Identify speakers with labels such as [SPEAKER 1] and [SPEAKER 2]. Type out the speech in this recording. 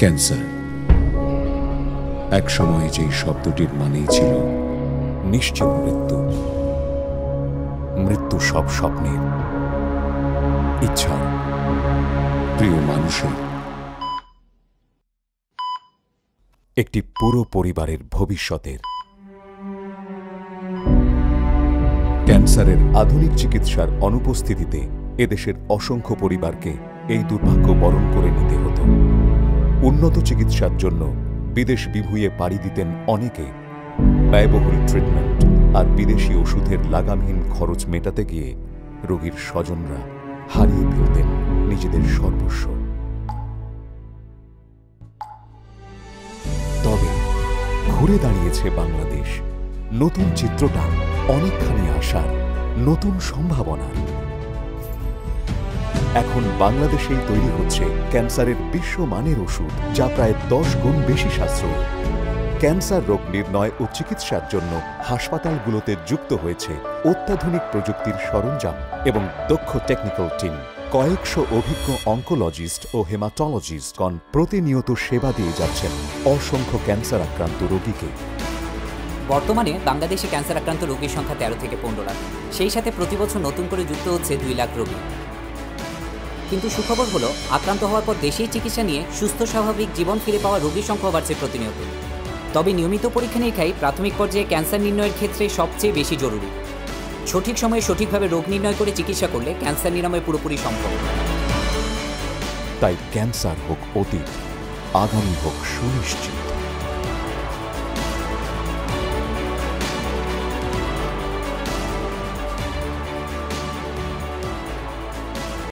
[SPEAKER 1] Cancer এক সময় যেই শব্দটির মানেই ছিল নিশ্চিত মৃত্যু, মৃত্যু সব স্বপ্নের, ইচ্ছা, প্রিয় মানুষের, একটি পুরো পরিবারের ভবিষ্যতের। ক্যান্সারের আধুনিক চিকিৎসার অনুপস্থিতিতে এদেশের অসংখ্য পরিবারকে এই দুর্ভাগ্য বরণ করে নিতে হতো। উন্নত চিকিৎসার জন্য বিদেশ বিভুঁইয়ে পাড়ি দিতেন অনেকে। ব্যয়বহুল ট্রিটমেন্ট আর বিদেশি ওষুধের লাগামহীন খরচ মেটাতে গিয়ে রোগীর স্বজনরা হারিয়ে ফেলতেন নিজেদের সর্বস্ব। তবে ঘুরে দাঁড়িয়েছে বাংলাদেশ। নতুন চিত্রটা অনেকখানি আশার, নতুন সম্ভাবনার। এখন বাংলাদেশেই তৈরি হচ্ছে ক্যান্সারের বিশ্বমানের ওষুধ, যা প্রায় 10 গুণ বেশি সাশ্রয়ী। ক্যান্সার রোগ নির্ণয় ও চিকিৎসার জন্য হাসপাতালগুলোতে যুক্ত হয়েছে অত্যাধুনিক প্রযুক্তির সরঞ্জাম এবং দক্ষ টেকনিক্যাল টিম। কয়েকশো অভিজ্ঞ অঙ্কোলজিস্ট ও হেমাটোলজিস্টগণ প্রতিনিয়ত সেবা দিয়ে যাচ্ছেন অসংখ্য ক্যান্সার আক্রান্ত রোগীকে।
[SPEAKER 2] বর্তমানে বাংলাদেশে ক্যান্সার আক্রান্ত রোগীর সংখ্যা 13 থেকে 15 লাখ। সেই সাথে প্রতি বছর নতুন করে যুক্ত হচ্ছে 2 লাখ রোগী। কিন্তু সুখবর হলো, আক্রান্ত হওয়ার পর দেশেই চিকিৎসা নিয়ে সুস্থ স্বাভাবিক জীবন ফিরে পাওয়া রোগীর সংখ্যা বাড়ছে প্রতিনিয়ত। তবে নিয়মিত পরীক্ষা নিরীক্ষাই প্রাথমিক পর্যায়ে ক্যান্সার নির্ণয়ের ক্ষেত্রে সবচেয়ে বেশি জরুরি। সঠিক সময়ে সঠিকভাবে রোগ নির্ণয় করে চিকিৎসা করলে ক্যান্সার নিরাময় পুরোপুরি সম্ভব।
[SPEAKER 1] তাই ক্যান্সার হোক অতীত, আগামী হোক সুনিশ্চিত।